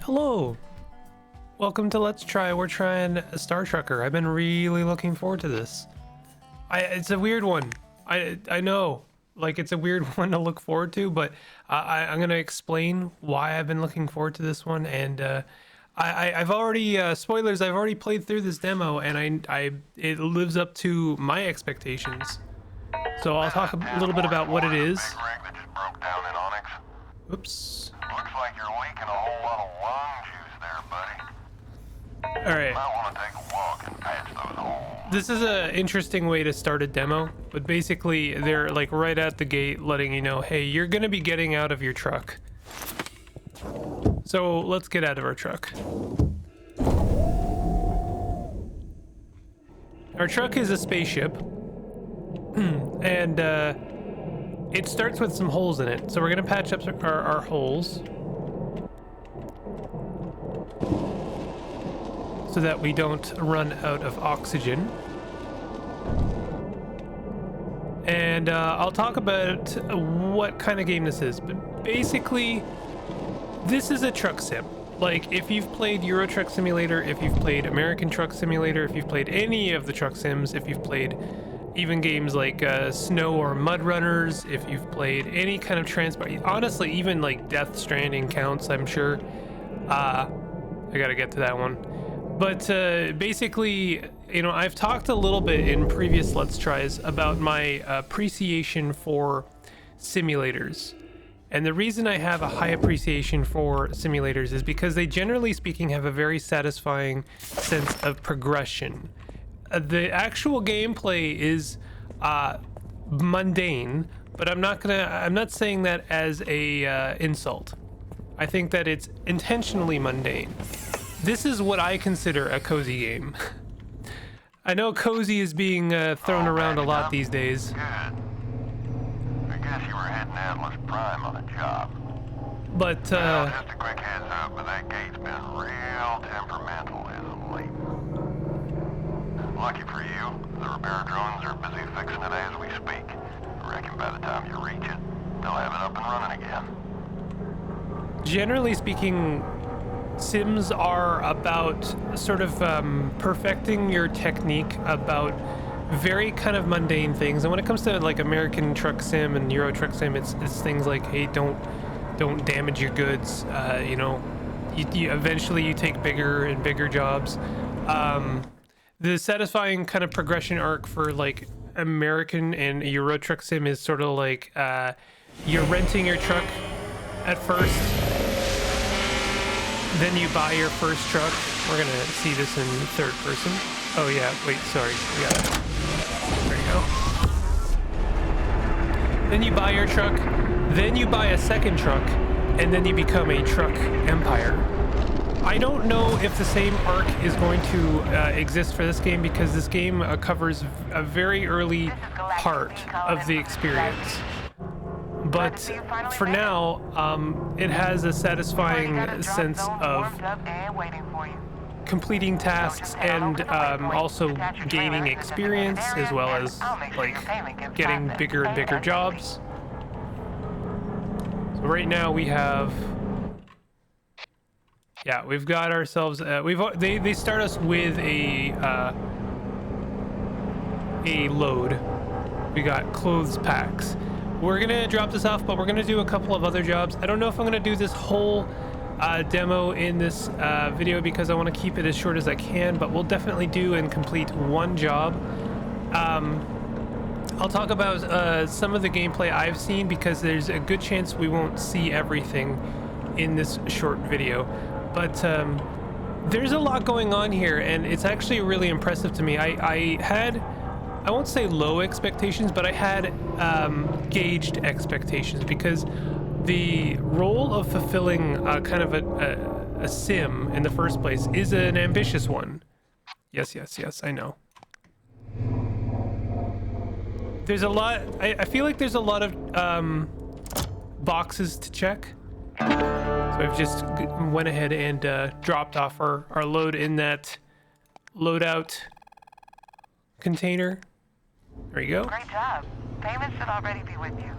Hello! Welcome to Let's Try. We're trying Startrucker. I've been really looking forward to this. It's a weird one. I know. Like, it's a weird one to look forward to, but I'm going to explain why I've been looking forward to this one. And I've already, spoilers, I've already played through this demo, and it lives up to my expectations. So I'll talk a little bit about what it is. Oops. Looks like you're leaking a whole lot of lung juice there, buddy. All right. Might want to take a walk and patch those holes. This is an interesting way to start a demo, but basically they're like right at the gate letting you know, hey, you're gonna be getting out of your truck. So let's get out of our truck. Our truck is a spaceship, and it starts with some holes in it. So we're gonna patch up our holes so that we don't run out of oxygen. And I'll talk about what kind of game this is, but basically this is a truck sim. Like, if you've played Euro Truck Simulator, if you've played American Truck Simulator, if you've played any of the truck sims, if you've played even games like Snow or Mud Runners, if you've played any kind of transport, honestly, even like Death Stranding counts, I'm sure. I gotta get to that one. But basically, you know, I've talked a little bit in previous Let's Tries about my appreciation for simulators. And the reason I have a high appreciation for simulators is because they, generally speaking, have a very satisfying sense of progression. The actual gameplay is mundane, but I'm not saying that as a insult. I think that it's intentionally mundane. This is what I consider a cozy game. I know cozy is being thrown around a lot these days. Good. I guess you were heading Atlas Prime on a job. But Well, just a quick heads up, but that gate's been real temperamental as of late. Lucky for you, the repair drones are busy fixing it as we speak. I reckon by the time you reach it, they'll have it up and running again. generally speaking, sims are about sort of perfecting your technique about very kind of mundane things. And when it comes to like American Truck Sim and Euro Truck Sim, it's things like, hey, don't damage your goods. You know, you eventually you take bigger and bigger jobs. The satisfying kind of progression arc for like American and Euro Truck Sim is sort of like you're renting your truck at first, then you buy your first truck. We're gonna see this in third person. Oh yeah, wait, sorry, we got it. There you go. Then you buy your truck, then you buy a second truck, and then you become a truck empire. I don't know if the same arc is going to exist for this game, because this game covers a very early part of the experience. But for now, it has a satisfying sense of completing tasks and also gaining experience, as well as like getting bigger and bigger jobs. So right now we have, yeah, we've got ourselves. They start us with a load. We got clothes packs. We're gonna drop this off, but we're gonna do a couple of other jobs. I don't know if I'm gonna do this whole demo in this video, because I want to keep it as short as I can, but we'll definitely do and complete one job. I'll talk about some of the gameplay I've seen, because there's a good chance we won't see everything in this short video. But there's a lot going on here, and it's actually really impressive to me. I had, I won't say low expectations, but I had gauged expectations, because the role of fulfilling kind of a sim in the first place is an ambitious one. Yes, I know. There's a lot, I feel like there's a lot of boxes to check. So I've just went ahead and dropped off our load in that loadout container. There you go. Great job. Payment should already be with you.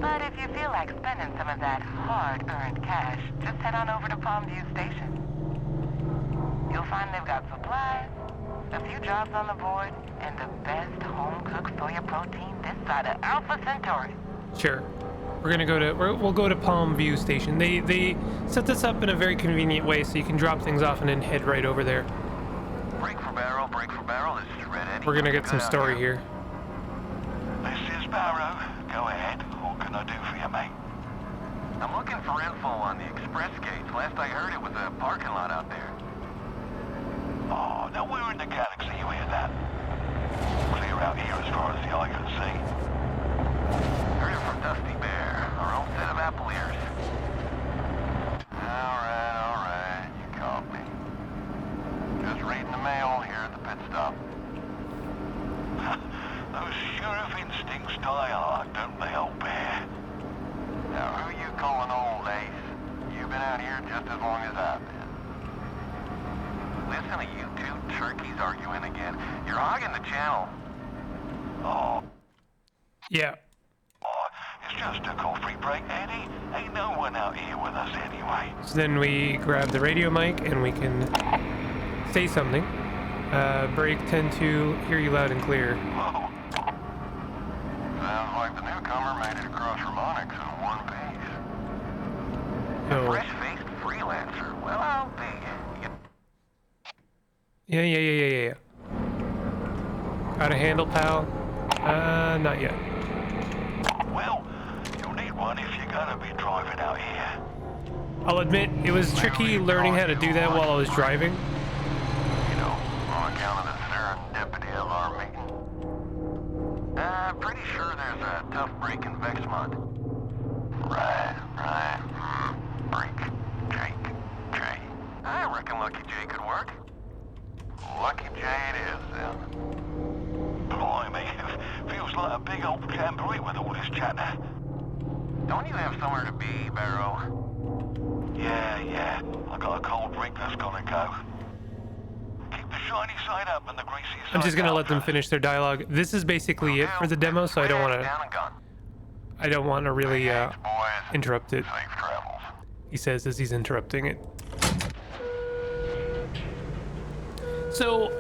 But if you feel like spending some of that hard-earned cash, just head on over to Palmview Station. You'll find they've got supplies, a few jobs on the board, and the best home-cooked soya protein this side of Alpha Centauri. Sure. We'll go to Palmview Station. They set this up in a very convenient way so you can drop things off and then head right over there. Break for barrel, break for barrel. This is Red Eddie. We're gonna get some story here. This is Barrow. Go ahead. What can I do for you, mate? I'm looking for info on the express gates. Last I heard, it was a parking lot out there. Oh, now we're in the galaxy, you hear that? Clear out here as far as the eye can see. Heard it from Dusty Bear, our own set of apple ears. All right, you caught me. Just reading the mail here at the pit stop. Those sheriff instincts die hard, don't they, old bear? Now, who you calling old, Ace? You've been out here just as long as I've been. Listen to you two turkeys arguing again. You're hogging the channel. Oh, Yeah. it's just a coffee break, Eddie. Ain't no one out here with us anyway. So then we grab the radio mic and we can say something. Break 10-2, hear you loud and clear. Whoa. Sounds like the newcomer made it across from Onyx in one piece. A Oh. fresh-faced freelancer. Well, I'll be. Yeah. Got a handle, pal? Not yet. Well, you'll need one if you're gonna be driving out here. I'll admit, it was tricky learning how to do that while I was driving. You know, on account of the serendipity of our meeting. Pretty sure there's a tough break in Vexmont. Right. Break. Jay. I reckon Lucky Jay could work. Lucky Jay it is, then. Blimey, feels like a big old jamboree with all this chatter. Don't you have somewhere to be, Barrow? Yeah. I got a cold drink that's gonna go. Keep the shiny side up and the greasy side I'm just gonna down, let them fellas. finish their dialogue. This is basically it for the demo, so I don't want Down and gone. to really Thanks, boys. interrupt it. Safe travels. He says as he's interrupting it. So,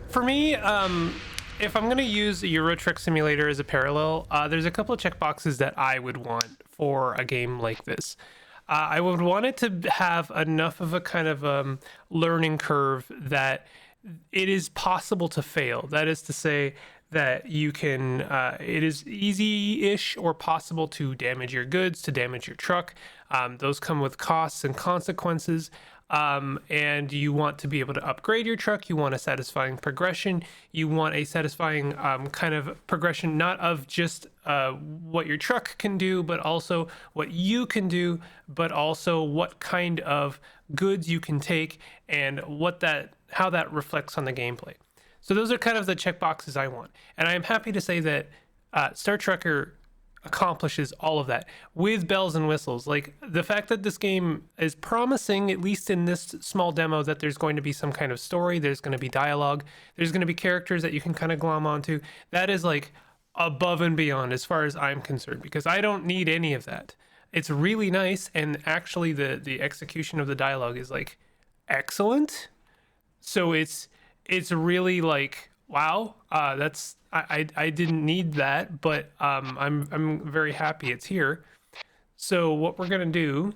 for me, if I'm going to use Euro Truck Simulator as a parallel, there's a couple of checkboxes that I would want for a game like this. I would want it to have enough of a kind of learning curve that it is possible to fail. That is to say that you can, it is easy-ish or possible to damage your goods, to damage your truck. Those come with costs and consequences. And you want to be able to upgrade your truck. You want a satisfying progression. You want a satisfying kind of progression, not of just what your truck can do, but also what you can do, but also what kind of goods you can take and how that reflects on the gameplay. So those are kind of the checkboxes I want. And I am happy to say that Startrucker accomplishes all of that with bells and whistles. Like the fact that this game is promising, at least in this small demo, that there's going to be some kind of story, there's going to be dialogue, there's going to be characters that you can kind of glom onto. That is like above and beyond as far as I'm concerned, because I don't need any of that. It's really nice, and actually the execution of the dialogue is like excellent. So it's really like, wow, that's I didn't need that, but I'm very happy it's here. So what we're gonna do,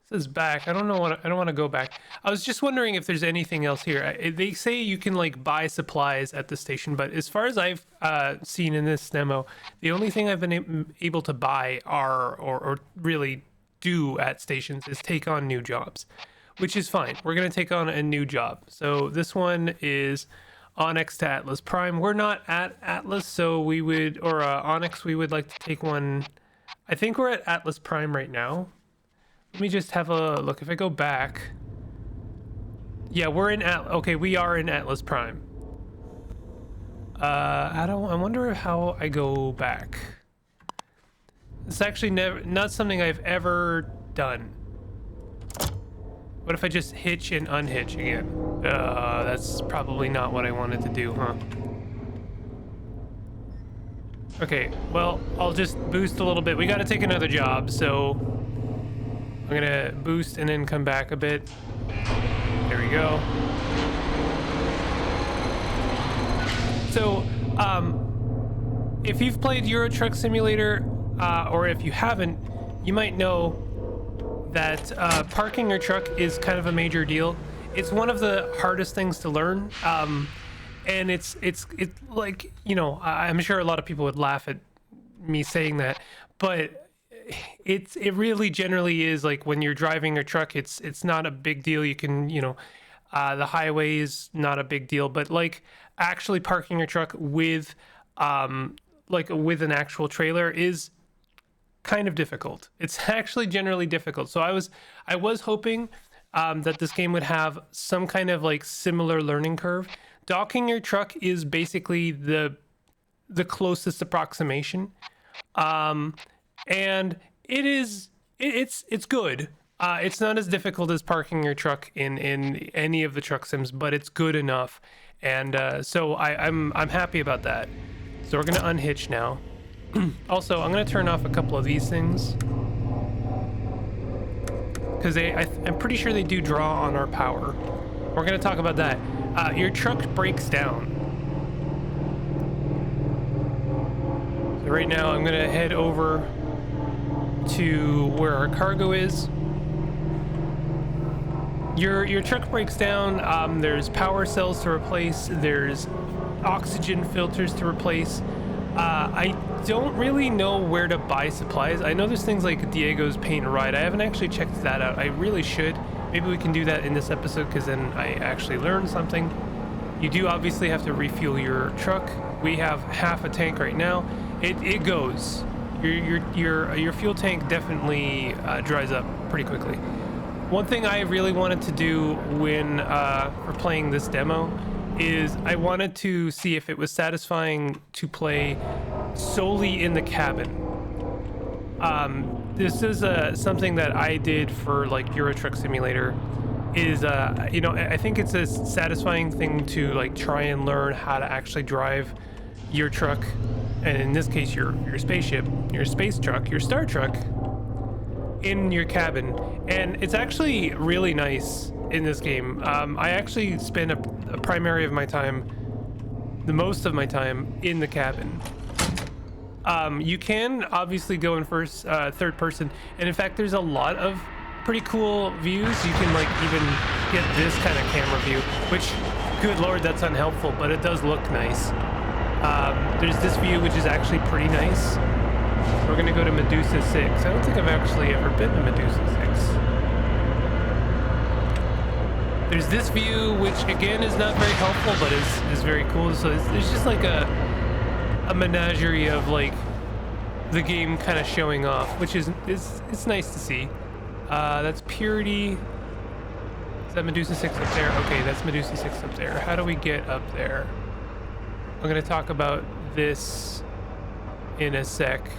this is back. I don't want to go back. I was just wondering if there's anything else here. They say you can like buy supplies at the station, but as far as I've seen in this demo, the only thing I've been able to buy or really do at stations is take on new jobs, which is fine. We're gonna take on a new job. So this one is Onyx to Atlas Prime. We're not at Atlas, so we would, or Onyx, we would like to take one. I think we're at Atlas Prime right now. Let me just have a look. If I go back, yeah, we're in okay, we are in Atlas Prime. I wonder how I go back. It's actually not something I've ever done. What if I just hitch and unhitch again? That's probably not what I wanted to do, huh? Okay, well, I'll just boost a little bit. We got to take another job, so I'm gonna boost and then come back a bit. There we go. So, if you've played Euro Truck Simulator, or if you haven't, you might know that parking your truck is kind of a major deal. It's one of the hardest things to learn, and it's like, you know, I'm sure a lot of people would laugh at me saying that, but it really generally is. Like when you're driving a truck, it's not a big deal. You can, you know, the highway is not a big deal, but like actually parking your truck with like with an actual trailer is kind of difficult. It's actually generally difficult. So I was hoping that this game would have some kind of like similar learning curve. Docking your truck is basically the closest approximation, and it's good. It's not as difficult as parking your truck in any of the truck sims, but it's good enough, and so I'm happy about that. So we're gonna unhitch now. Also, I'm gonna turn off a couple of these things because I'm pretty sure they do draw on our power. We're gonna talk about that. Your truck breaks down. So right now I'm gonna head over to where our cargo is. Your truck breaks down. There's power cells to replace. There's oxygen filters to replace. I don't really know where to buy supplies. I know there's things like Diego's Paint and Ride. I haven't actually checked that out. I really should. Maybe we can do that in this episode because then I actually learned something. You do obviously have to refuel your truck. We have half a tank right now. It goes. Your fuel tank definitely dries up pretty quickly. One thing I really wanted to do when for playing this demo is I wanted to see if it was satisfying to play solely in the cabin. This is something that I did for like Euro Truck Simulator. Is you know, I think it's a satisfying thing to like try and learn how to actually drive your truck, and in this case your spaceship, your space truck, your star truck, in your cabin. And it's actually really nice in this game. I actually spend a primary of my time, the most of my time, in the cabin. You can obviously go in third person, and in fact there's a lot of pretty cool views. You can like even get this kind of camera view, which, good lord, that's unhelpful, but it does look nice. There's this view which is actually pretty nice. We're gonna go to Medusa 6. I don't think I've actually ever been to Medusa 6. There's this view, which again is not very helpful, but is very cool. So there's just like a menagerie of like the game kind of showing off, which is it's nice to see. That's Purity. Is that Medusa 6 up there? Okay, that's Medusa 6 up there. How do we get up there? I'm gonna talk about this in a sec.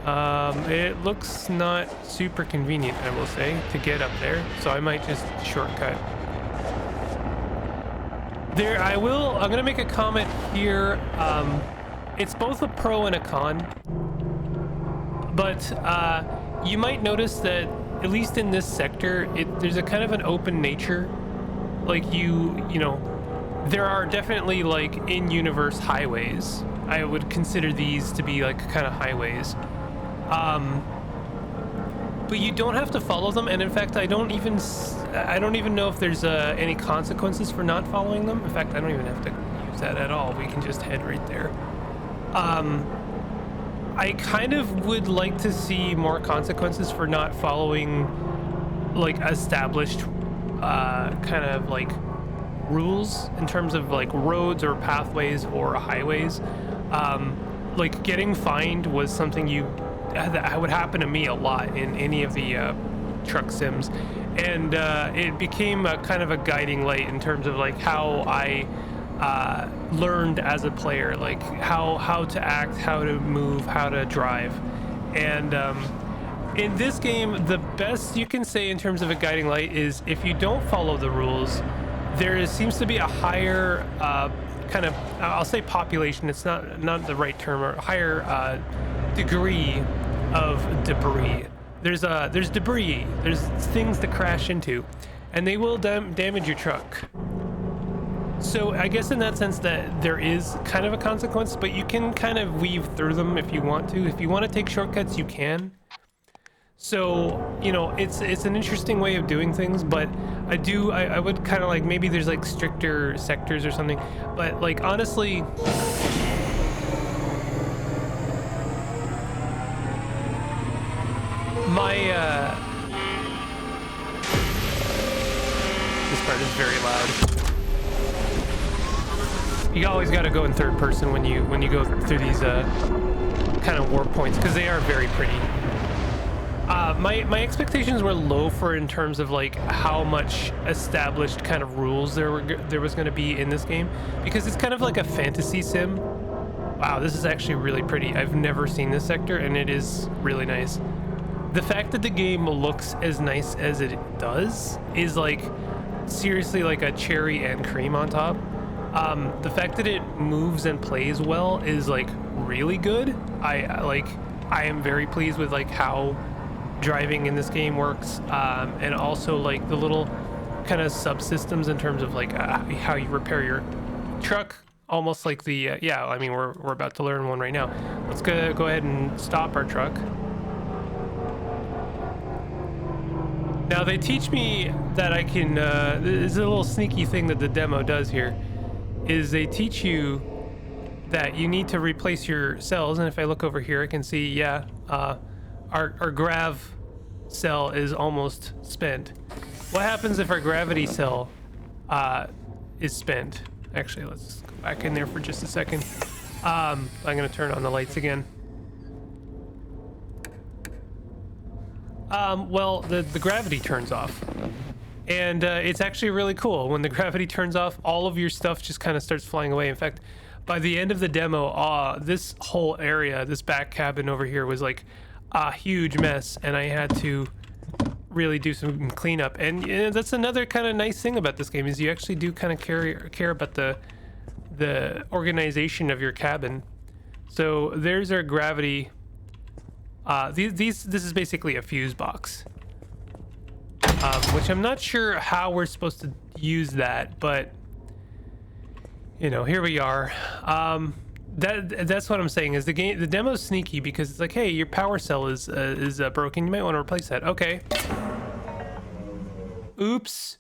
It looks not super convenient, I will say, to get up there, so I might just shortcut. I'm gonna make a comment here. It's both a pro and a con, but you might notice that at least in this sector, there's a kind of an open nature. Like you know, there are definitely like in-universe highways. I would consider these to be like kind of highways. But you don't have to follow them, and in fact I don't even know if there's any consequences for not following them. In fact, I don't even have to use that at all. We can just head right there. I kind of would like to see more consequences for not following like established kind of like rules in terms of like roads or pathways or highways. Like getting fined was something that would happen to me a lot in any of the truck sims, and it became a kind of a guiding light in terms of like how I learned as a player, like how to act, how to move, how to drive. And in this game, the best you can say in terms of a guiding light is if you don't follow the rules, there seems to be a higher kind of, I'll say population, it's not the right term, or higher degree of debris. There's debris, there's things to crash into, and they will damage your truck. So I guess in that sense that there is kind of a consequence, but you can kind of weave through them if you want to. If you want to take shortcuts, you can. So, you know, it's an interesting way of doing things, but I would kind of like, maybe there's like stricter sectors or something, but like honestly, this part is very loud. You always got to go in third person when you go through these kind of warp points, because they are very pretty. My expectations were low for in terms of like how much established kind of rules there was going to be in this game, because it's kind of like a fantasy sim. Wow, this is actually really pretty. I've never seen this sector, and it is really nice. The fact that the game looks as nice as it does is like seriously like a cherry and cream on top. The fact that it moves and plays well is like really good. I am very pleased with like how driving in this game works, and also like the little kind of subsystems in terms of like how you repair your truck, almost like the yeah, I mean we're about to learn one right now. Let's go ahead and stop our truck. Now they teach me that I can there's a little sneaky thing that the demo does here, is they teach you that you need to replace your cells, and if I look over here I can see, yeah, our grav cell is almost spent. What happens if our gravity cell is spent? Actually, let's go back in there for just a second. I'm gonna turn on the lights again. Well, the gravity turns off, and it's actually really cool. When the gravity turns off, all of your stuff just kind of starts flying away. In fact, by the end of the demo, this whole area, this back cabin over here, was like a huge mess, and I had to really do some cleanup. And that's another kind of nice thing about this game, is you actually do kind of care about the organization of your cabin. So there's our gravity. This is basically a fuse box, which I'm not sure how we're supposed to use that, but you know, here we are. That's what I'm saying, is the demo's sneaky, because it's like, hey, your power cell is broken, you might want to replace that. Okay. Oops.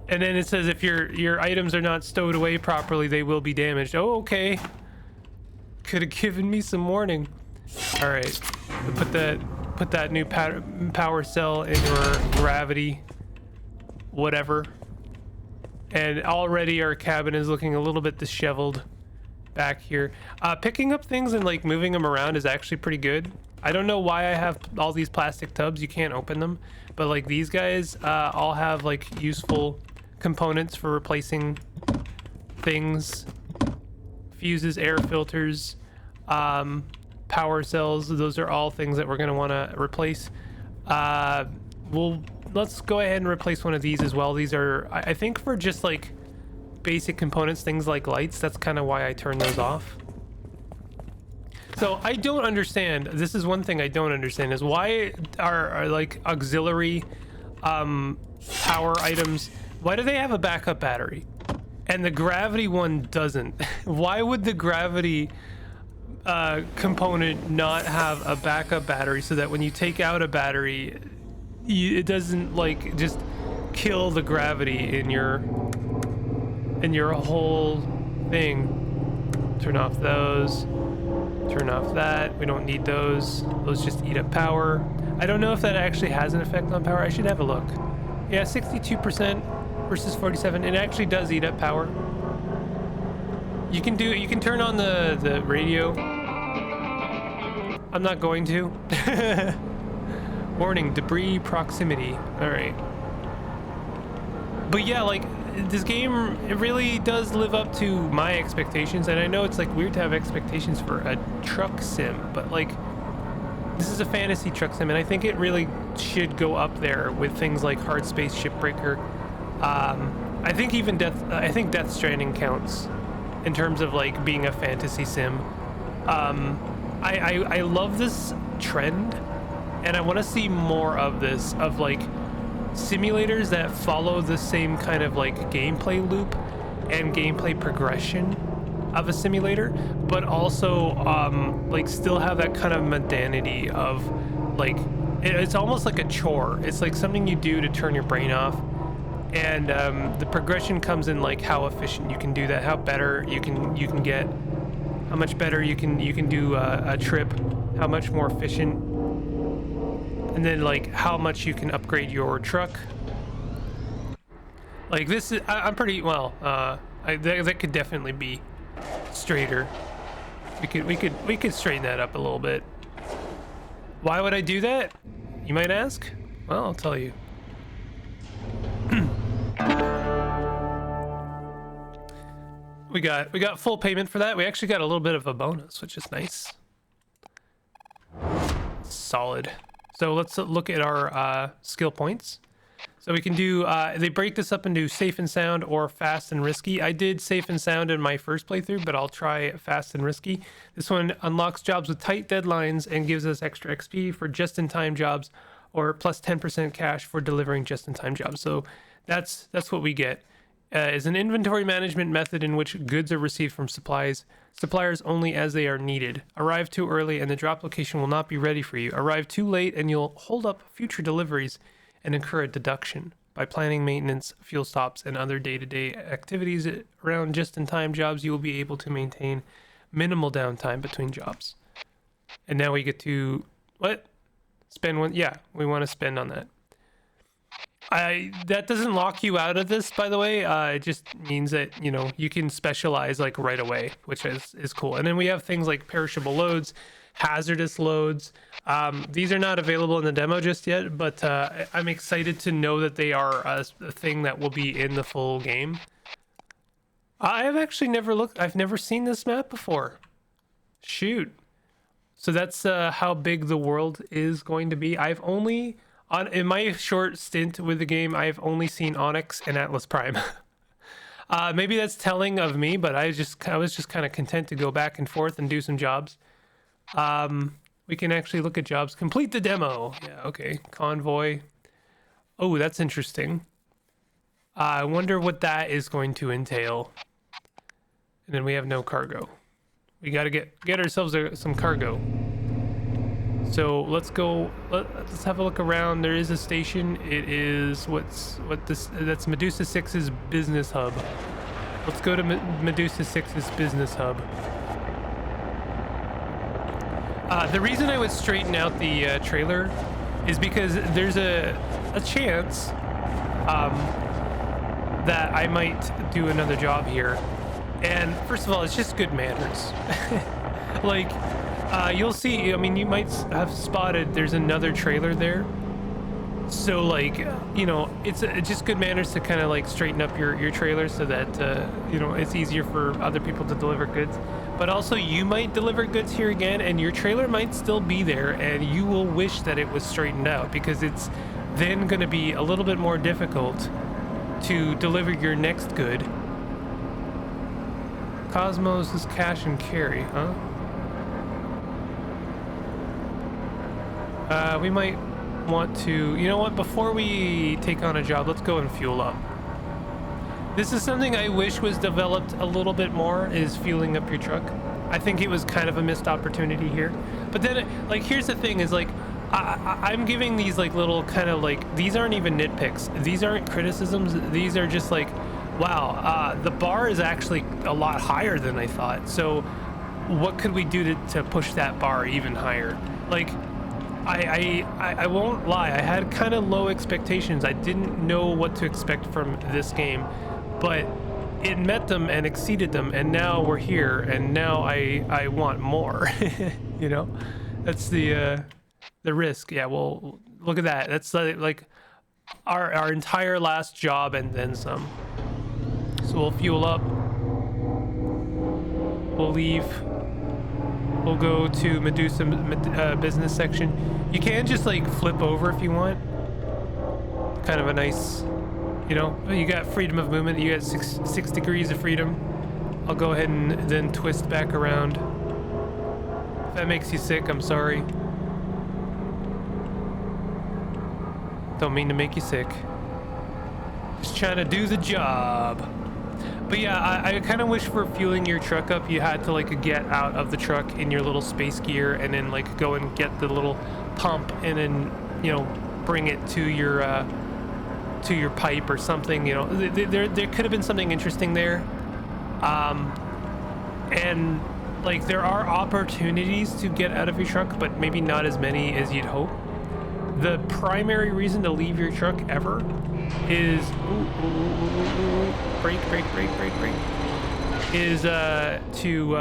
And then it says if your items are not stowed away properly, they will be damaged. Oh, okay. Could have given me some warning. All right, put that new power cell in your gravity, whatever. And already our cabin is looking a little bit disheveled back here. Picking up things and like moving them around is actually pretty good. I don't know why I have all these plastic tubs. You can't open them, but like these guys all have like useful components for replacing things. Fuses, air filters, power cells. Those are all things that we're going to want to replace. Let's go ahead and replace one of these as well. These are, I think, for just like basic components, things like lights. That's kind of why I turn those off. So I don't understand. This is one thing I don't understand, is why are like auxiliary power items, why do they have a backup battery and the gravity one doesn't? Why would the gravity component not have a backup battery, so that when you take out a battery, it doesn't like just kill the gravity in your whole thing? Turn off those, turn off that. We don't need those. Those just eat up power. I don't know if that actually has an effect on power. I should have a look. Yeah, 62% versus 47. It actually does eat up power. You can turn on the radio. I'm not going to. Warning, debris proximity. All right. But yeah, like this game, it really does live up to my expectations. And I know it's like weird to have expectations for a truck sim, but like this is a fantasy truck sim, and I think it really should go up there with things like Hard Space Shipbreaker I think even Death Stranding counts in terms of like being a fantasy sim. I love this trend, and I want to see more of this, of like simulators that follow the same kind of like gameplay loop and gameplay progression of a simulator, but also like still have that kind of mundanity of like it's almost like a chore. It's like something you do to turn your brain off, and the progression comes in like how efficient you can do that, how better you can get, how much better you can do a trip, how much more efficient, and then like how much you can upgrade your truck. Like this is I'm pretty well. That could definitely be straighter. We could straighten that up a little bit. Why would I do that, you might ask? Well, I'll tell you. we got full payment for that. We actually got a little bit of a bonus, which is nice. Solid. So let's look at our skill points. So we can do, they break this up into safe and sound or fast and risky. I did safe and sound in my first playthrough, but I'll try fast and risky. This one unlocks jobs with tight deadlines and gives us extra XP for just-in-time jobs, or plus 10% cash for delivering just-in-time jobs. So that's what we get. Is an inventory management method in which goods are received from suppliers only as they are needed. Arrive too early and the drop location will not be ready for you. Arrive too late and you'll hold up future deliveries and incur a deduction. By planning maintenance, fuel stops, and other day-to-day activities around just-in-time jobs, you will be able to maintain minimal downtime between jobs. And now we get to, what? Spend one? Yeah, we want to spend on that. That doesn't lock you out of this, by the way. It just means that, you know, you can specialize like right away, which is cool. And then we have things like perishable loads, hazardous loads. These are not available in the demo just yet, but I'm excited to know that they are a thing that will be in the full game. I have actually never looked. I've never seen this map before. Shoot. So that's how big the world is going to be. I've only, in my short stint with the game, I've only seen Onyx and Atlas Prime. Maybe that's telling of me, but I was just kind of content to go back and forth and do some jobs. We can actually look at jobs. Complete the demo. Yeah, okay. Convoy. Oh, that's interesting. I wonder what that is going to entail. And then we have no cargo. We got to get ourselves some cargo. So let's go. Let's have a look around. There is a station. It is that's Medusa 6's business hub. Let's go to Medusa 6's business hub. The reason I would straighten out the trailer is because there's a chance that I might do another job here. And first of all, it's just good manners. Like, you'll see, I mean, you might have spotted there's another trailer there. So like, you know, it's just good manners to kind of like straighten up your trailer so that, you know, it's easier for other people to deliver goods. But also you might deliver goods here again and your trailer might still be there and you will wish that it was straightened out, because it's then going to be a little bit more difficult to deliver your next good. Cosmos is cash and carry, huh? We might want to, you know what, before we take on a job, let's go and fuel up. This is something I wish was developed a little bit more, is fueling up your truck. I think it was kind of a missed opportunity here. But then, like, here's the thing is, like, I'm giving these, like, little kind of, like, these aren't even nitpicks. These aren't criticisms. These are just, like, wow, the bar is actually a lot higher than I thought. So what could we do to push that bar even higher? Like, I won't lie, I had kind of low expectations. I didn't know what to expect from this game, but it met them and exceeded them, and now we're here, and now I want more. You know, that's the risk. Yeah, well, look at that. That's like our entire last job and then some. So we'll fuel up, we'll leave, we'll go to Medusa business section. You can just like flip over if you want. Kind of a nice You know, you got freedom of movement. You got six degrees of freedom. I'll go ahead and then twist back around. If that makes you sick, I'm sorry. Don't mean to make you sick. Just trying to do the job. But yeah, I kind of wish for fueling your truck up, you had to like get out of the truck in your little space gear and then like go and get the little pump and then, you know, bring it to your pipe or something. You know, there could have been something interesting there. And like there are opportunities to get out of your truck, but maybe not as many as you'd hope. The primary reason to leave your truck ever is brake is to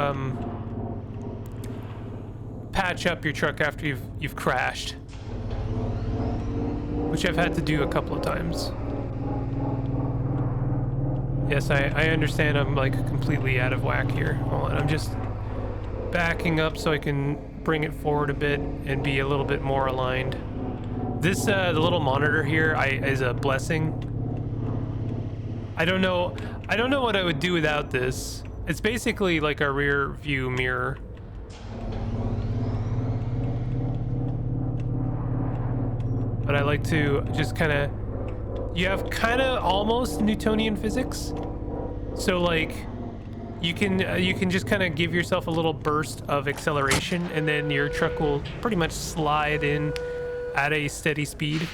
patch up your truck after you've crashed, which I've had to do a couple of times. Yes, I understand I'm like completely out of whack here. Hold on, I'm just backing up so I can bring it forward a bit and be a little bit more aligned. This the little monitor here is a blessing. I don't know what I would do without this. It's basically like a rear view mirror. But I like to just kind of, you have kind of almost Newtonian physics. So like you can just kind of give yourself a little burst of acceleration and then your truck will pretty much slide in at a steady speed.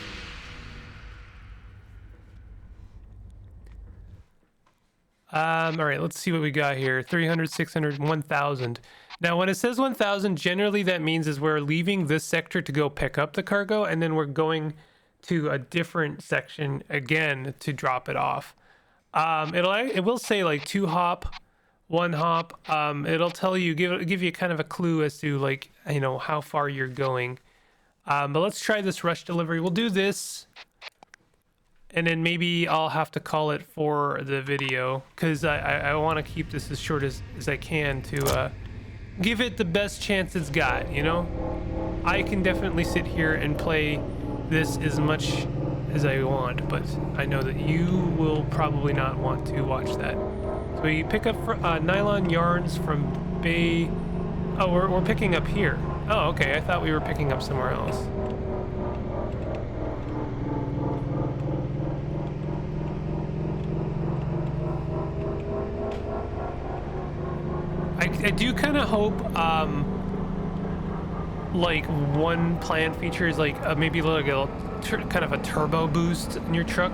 All right, let's see what we got here. 300, 600, 1,000. Now, when it says 1,000, generally that means is we're leaving this sector to go pick up the cargo, and then we're going to a different section again to drop it off. It will say like 2 hop, 1 hop. It'll tell you, give you kind of a clue as to like, you know, how far you're going. But let's try this rush delivery. We'll do this, and then maybe I'll have to call it for the video because I want to keep this as short as I can to give it the best chance it's got, you know? I can definitely sit here and play this as much as I want, but I know that you will probably not want to watch that. So we pick up nylon yarns from Bay. Oh, we're picking up here. Oh, okay. I thought we were picking up somewhere else. I do kind of hope, like one planned feature is like maybe like a kind of a turbo boost in your truck.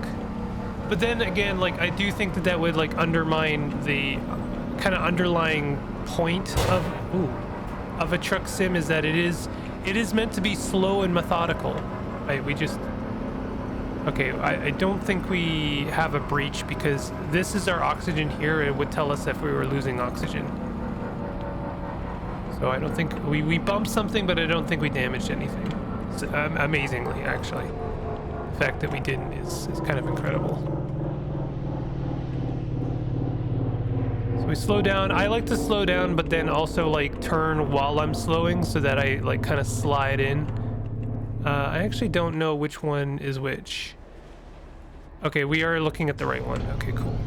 But then again, like I do think that would like undermine the kind of underlying point of a truck sim is that it is meant to be slow and methodical. Right? Okay, I don't think we have a breach because this is our oxygen here. It would tell us if we were losing oxygen. So I don't think we bumped something, but I don't think we damaged anything. So, amazingly, actually. The fact that we didn't is kind of incredible. So we slow down. I like to slow down, but then also like turn while I'm slowing so that I like kind of slide in. I actually don't know which one is which. Okay, we are looking at the right one. Okay, cool.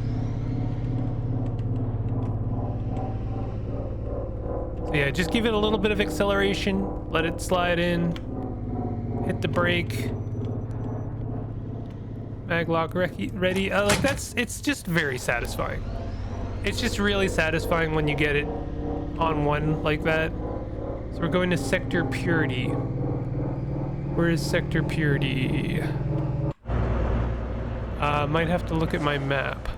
So yeah, just give it a little bit of acceleration. Let it slide in. Hit the brake. Mag lock ready. Like it's just very satisfying. It's just really satisfying when you get it on one like that. So we're going to sector purity. Where is sector purity? Might have to look at my map.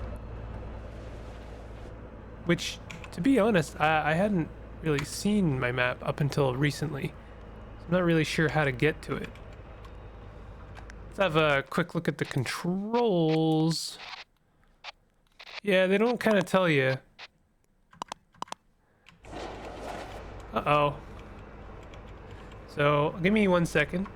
Which, to be honest, I hadn't really seen my map up until recently. So I'm not really sure how to get to it. Let's have a quick look at the controls. Yeah, they don't kind of tell you. Uh-oh. So, give me 1 second.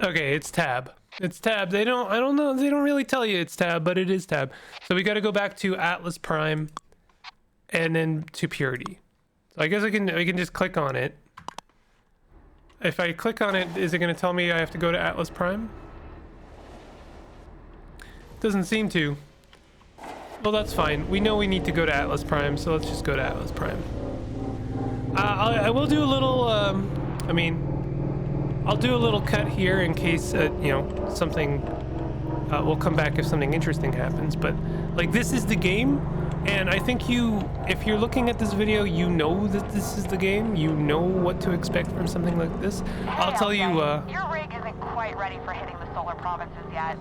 Okay, it's tab. It's tab. I don't know. They don't really tell you it's tab, but it is tab. So we got to go back to Atlas Prime and then to Purity. So I guess we can just click on it. If I click on it, is it going to tell me I have to go to Atlas Prime? Doesn't seem to. Well, that's fine. We know we need to go to Atlas Prime, so let's just go to Atlas Prime. I will do a little, I mean, I'll do a little cut here in case, you know, something, we'll come back if something interesting happens, but, like, this is the game, and I think if you're looking at this video, you know that this is the game, you know what to expect from something like this. I'll tell you, your rig isn't quite ready for hitting the solar provinces yet.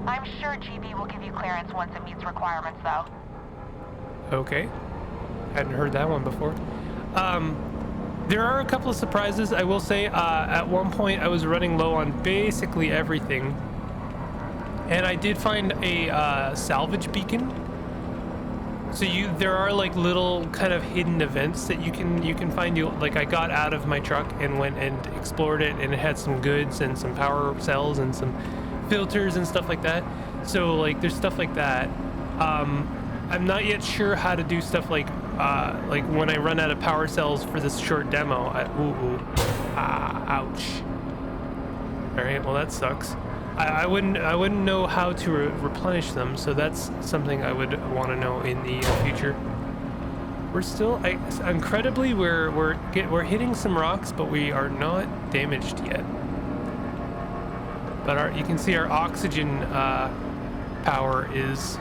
I'm sure GB will give you clearance once it meets requirements, though. Okay. Hadn't heard that one before. There are a couple of surprises, I will say. At one point, I was running low on basically everything. And I did find a salvage beacon. So there are like little kind of hidden events that you can find. Like I got out of my truck and went and explored it, and it had some goods and some power cells and some filters and stuff like that. So like there's stuff like that. I'm not yet sure how to do stuff like when I run out of power cells for this short demo. Ouch. All right, well that sucks. I wouldn't know how to replenish them, so that's something I would want to know in the future. We're still incredibly we're hitting some rocks, but we are not damaged yet. But you can see our oxygen power is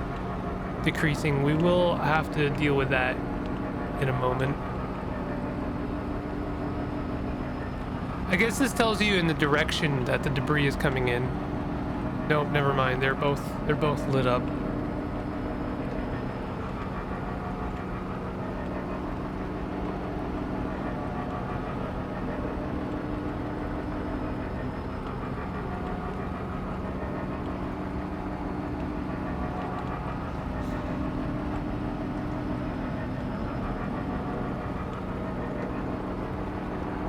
decreasing. We will have to deal with that in a moment. I guess this tells you in the direction that the debris is coming in. Nope, never mind. They're both lit up.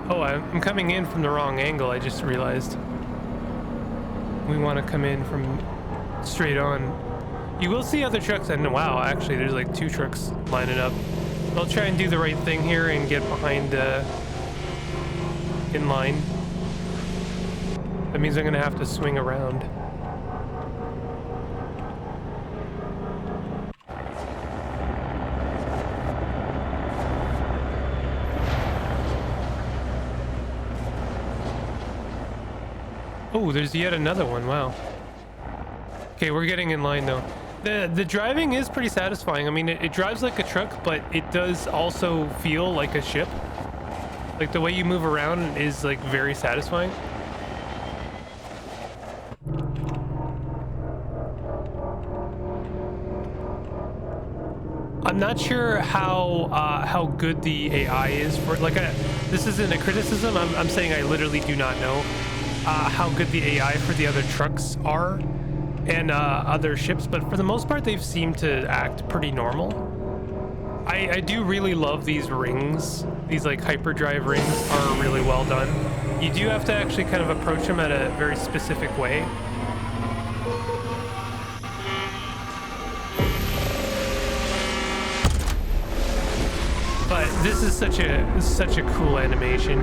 Oh, I'm coming in from the wrong angle, I just realized. We want to come in from straight on. You will see other trucks, and wow, actually there's like 2 trucks lining up. I'll try and do the right thing here and get behind in line. That means I'm gonna have to swing around. Oh, there's yet another one. Wow. Okay, we're getting in line though. The driving is pretty satisfying. I mean, it drives like a truck, but it does also feel like a ship. Like the way you move around is like very satisfying. I'm not sure how good the AI is for this isn't a criticism. I'm saying I literally do not know how good the AI for the other trucks are and other ships, but for the most part they've seemed to act pretty normal. I do really love these rings. These like hyperdrive rings are really well done. You do have to actually kind of approach them at a very specific way. But this is such a cool animation,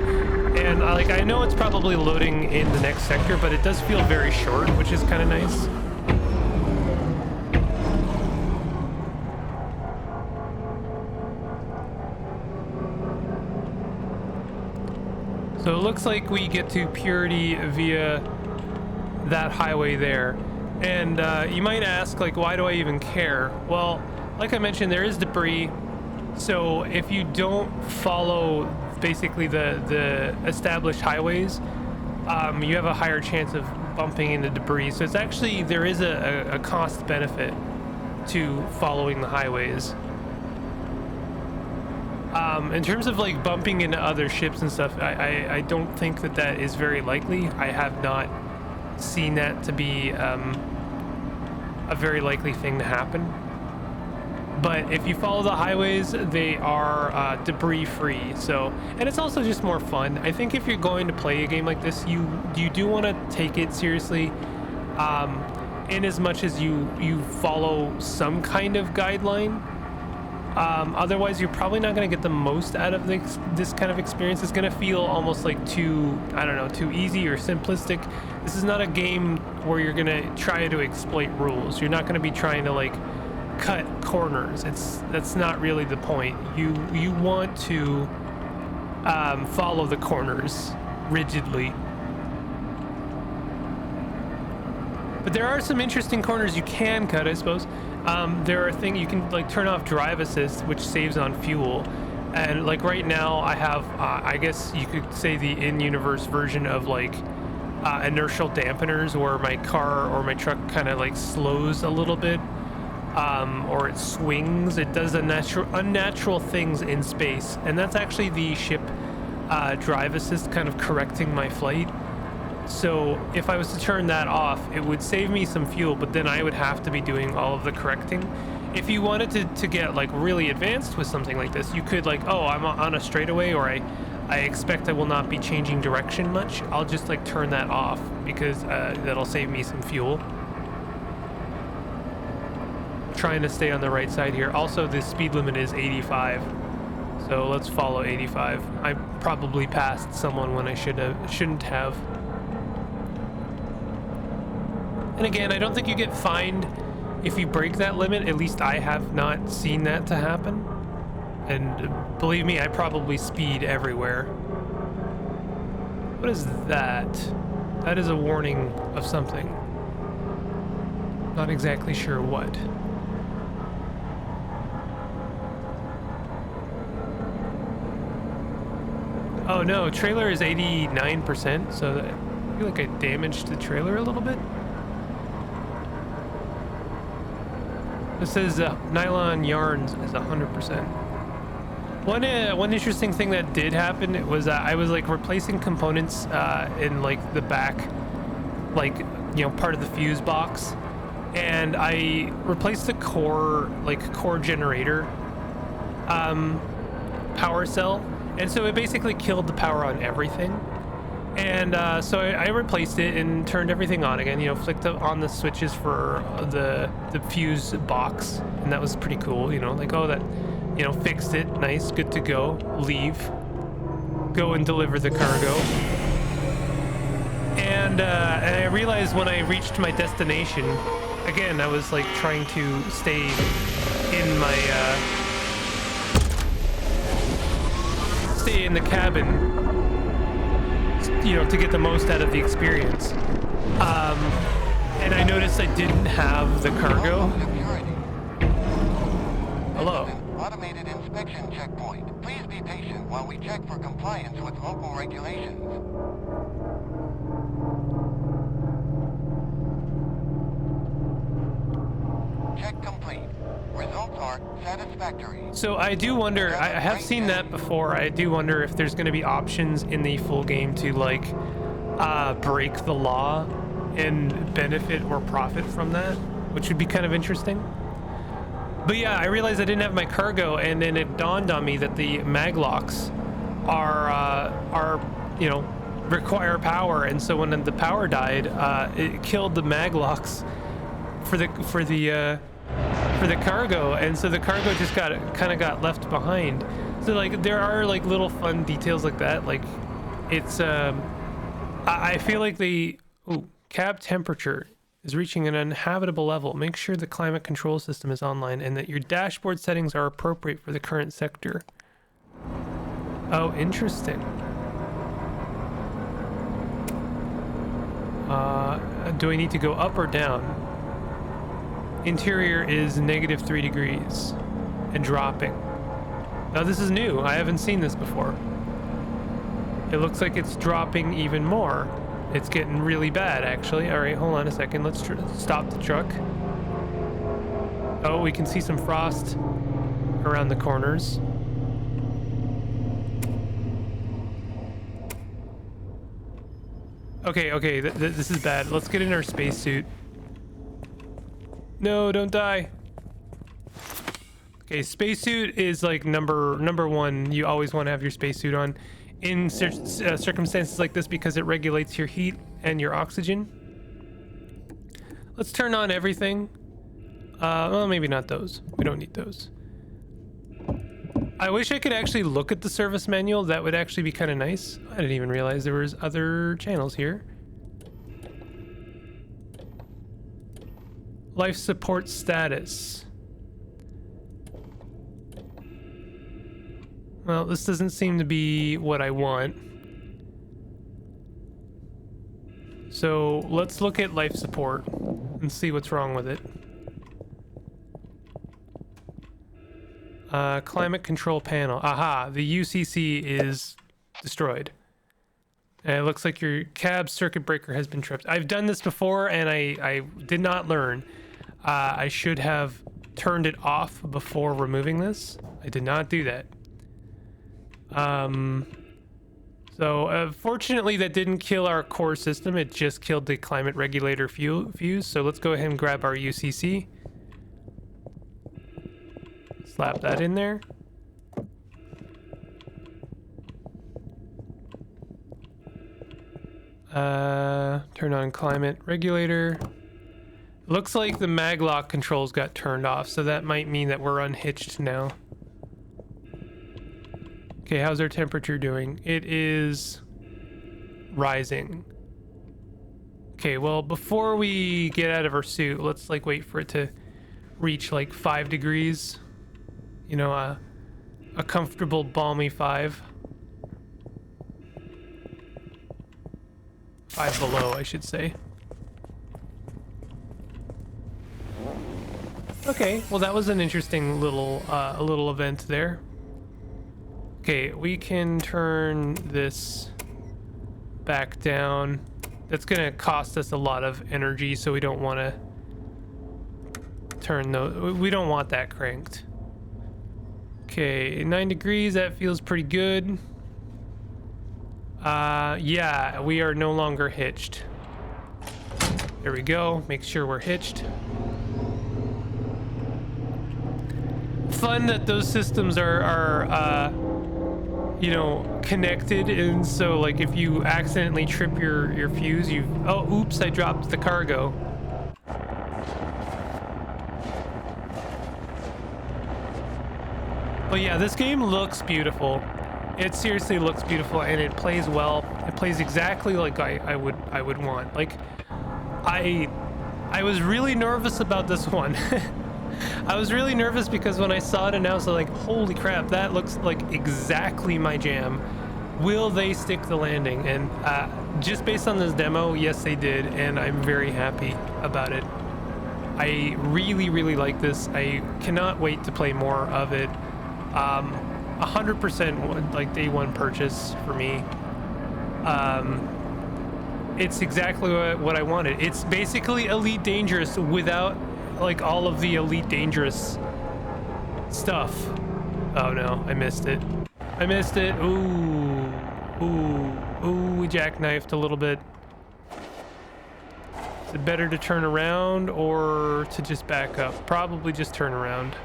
and like I know it's probably loading in the next sector, but it does feel very short, which is kind of nice. So it looks like we get to Purity via that highway there, and you might ask, like, why do I even care? Well, like I mentioned, there is debris. So if you don't follow basically the established highways, you have a higher chance of bumping into debris. So it's actually, there is a cost benefit to following the highways. In terms of like bumping into other ships and stuff, I don't think that is very likely. I have not seen that to be a very likely thing to happen. But if you follow the highways, they are debris free. So, and it's also just more fun. I think if you're going to play a game like this, you do want to take it seriously, in as much as you follow some kind of guideline. Otherwise, you're probably not going to get the most out of this kind of experience. It's going to feel almost like too, I don't know, too easy or simplistic. This is not a game where you're going to try to exploit rules. You're not going to be trying to like cut corners. That's not really the point. You want to follow the corners rigidly. But there are some interesting corners you can cut, I suppose. There are things you can like turn off drive assist, which saves on fuel. And like right now I have, I guess you could say the in-universe version of like inertial dampeners, where my car or my truck kind of like slows a little bit, or it swings. It does unnatural things in space. And that's actually the ship drive assist kind of correcting my flight. So if I was to turn that off, it would save me some fuel, but then I would have to be doing all of the correcting. If you wanted to get like really advanced with something like this, you could like, oh, I'm on a straightaway, or I expect I will not be changing direction much. I'll just like turn that off because that'll save me some fuel. Trying to stay on the right side here. Also, the speed limit is 85. So let's follow 85. I probably passed someone when I shouldn't have. And again, I don't think you get fined if you break that limit. At least I have not seen that to happen. And believe me, I probably speed everywhere. What is that? That is a warning of something. Not exactly sure what. Oh no, trailer is 89%, so I feel like I damaged the trailer a little bit. It says nylon yarns is 100%. One interesting thing that did happen was I was like replacing components in like the back, like, you know, part of the fuse box, and I replaced the core generator power cell, and so it basically killed the power on everything. And so I replaced it and turned everything on again, you know, flicked on the switches for the fuse box, and that was pretty cool, you know, like, oh, that, you know, fixed it, nice, good to go, leave, go and deliver the cargo. And I realized when I reached my destination, again, I was like trying to stay in my stay in the cabin, you know, to get the most out of the experience. And I noticed I didn't have the cargo. Hello. Automated inspection checkpoint. Please be patient while we check for compliance with local regulations. Check complete. Results are satisfactory. So I do wonder, I have seen that before, I do wonder if there's going to be options in the full game to like break the law and benefit or profit from that, which would be kind of interesting. But yeah, I realized I didn't have my cargo, and then it dawned on me that the maglocks are you know, require power, and so when the power died, it killed the maglocks for the cargo, and so the cargo just kind of got left behind. So like there are like little fun details like that. Like it's I feel like the cab temperature is reaching an uninhabitable level. Make sure the climate control system is online and that your dashboard settings are appropriate for the current sector. Oh, interesting. Do I need to go up or down? Interior is -3 degrees and dropping. Now this is new. I haven't seen this before. It looks like it's dropping even more. It's getting really bad, actually. All right, hold on a second. Let's stop the truck. Oh, we can see some frost around the corners. Okay, this is bad. Let's get in our spacesuit. No, don't die. Okay, spacesuit is like number one. You always want to have your spacesuit on in circumstances like this because it regulates your heat and your oxygen. Let's turn on everything. Well, maybe not those. We don't need those. I wish I could actually look at the service manual. That would actually be kind of nice. I didn't even realize there was other channels here. Life support status. Well, this doesn't seem to be what I want. So let's look at life support and see what's wrong with it. Climate control panel. Aha, the UCC is destroyed. And it looks like your cab circuit breaker has been tripped. I've done this before and I did not learn. I should have turned it off before removing this. I did not do that. So fortunately that didn't kill our core system. It just killed the climate regulator fuse. So let's go ahead and grab our UCC. Slap that in there. Turn on climate regulator. Looks like the maglock controls got turned off, so that might mean that we're unhitched now. Okay, how's our temperature doing? It is rising. Okay, well, before we get out of our suit, let's like wait for it to reach like 5 degrees. You know, a comfortable balmy 5. 5 below, I should say. Okay, well that was an interesting little event there. Okay, we can turn this back down. That's gonna cost us a lot of energy, so we don't want to turn those. We don't want that cranked. Okay, 9 degrees, that feels pretty good. Yeah, we are no longer hitched. There we go, make sure we're hitched. Fun that those systems are you know, connected, and so like if you accidentally trip your fuse, oh, oops, I dropped the cargo. But yeah, this game looks beautiful. It seriously looks beautiful, and it plays well. It plays exactly like I would want. Like, I was really nervous about this one. I was really nervous because when I saw it announced, I was like, holy crap, that looks like exactly my jam. Will they stick the landing? And just based on this demo, yes, they did, and I'm very happy about it. I really, really like this. I cannot wait to play more of it. 100% like day one purchase for me. It's exactly what I wanted. It's basically Elite Dangerous without like all of the Elite Dangerous stuff. Oh no, I missed it. I missed it. Ooh, we jackknifed a little bit. Is it better to turn around or to just back up? Probably just turn around.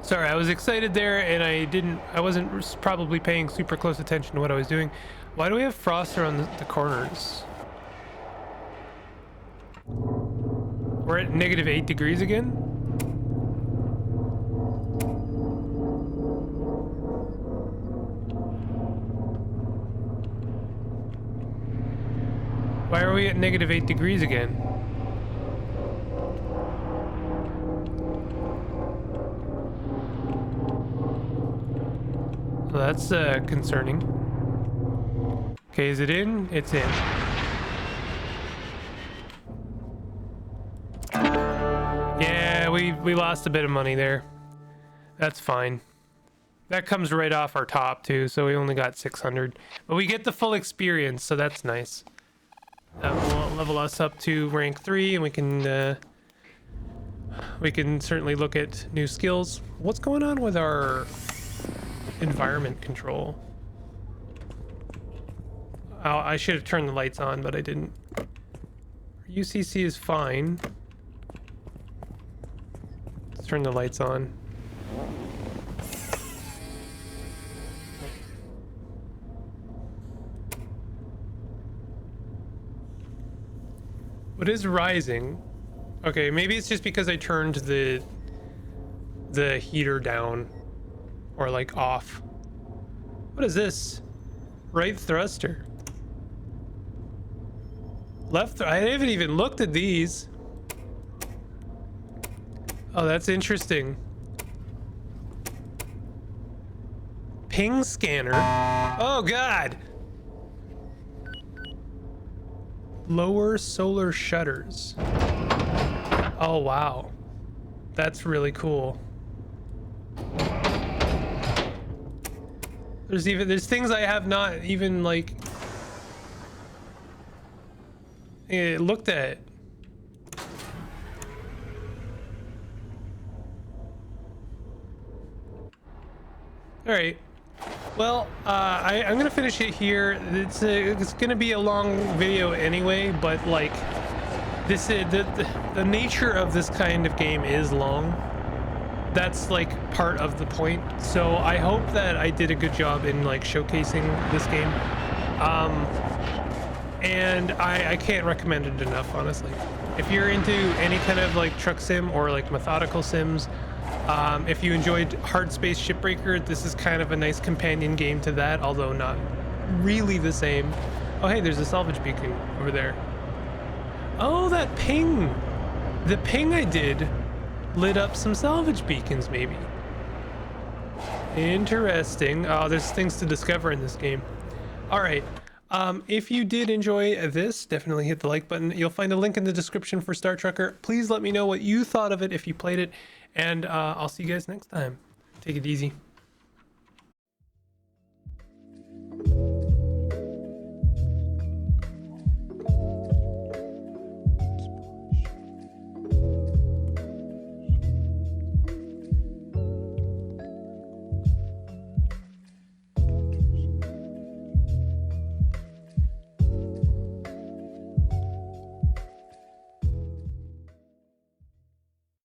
Sorry, I was excited there and I wasn't probably paying super close attention to what I was doing. Why do we have frost around the corners? We're at -8 degrees again? Why are we at -8 degrees again? Well, that's concerning. Okay, is it in? It's in. Yeah, we lost a bit of money there. That's fine. That comes right off our top too, so we only got 600. But we get the full experience, so that's nice. That will level us up to rank 3, and we can certainly look at new skills. What's going on with our environment control? Oh, I should have turned the lights on, but I didn't. UCC is fine. Let's turn the lights on. What is rising? Okay, maybe it's just because I turned the heater down or like off. What is this? Right thruster. Left, I haven't even looked at these. Oh, that's interesting. Ping scanner. Oh God. Lower solar shutters. Oh wow. That's really cool. There's things I have not even like looked at. All right. Well, I'm gonna finish it here. It's gonna be a long video anyway, but like this is the nature of this kind of game is long. That's like part of the point. So I hope that I did a good job in like showcasing this game. And I can't recommend it enough, honestly. If you're into any kind of like truck sim or like methodical sims, if you enjoyed Hard Space Shipbreaker, this is kind of a nice companion game to that, although not really the same. Oh hey, there's a salvage beacon over there. Oh, that ping! The ping I did lit up some salvage beacons, maybe. Interesting. Oh, there's things to discover in this game. All right. If you did enjoy this, definitely hit the like button. You'll find a link in the description for Startrucker. Please let me know what you thought of it if you played it, and I'll see you guys next time. Take it easy.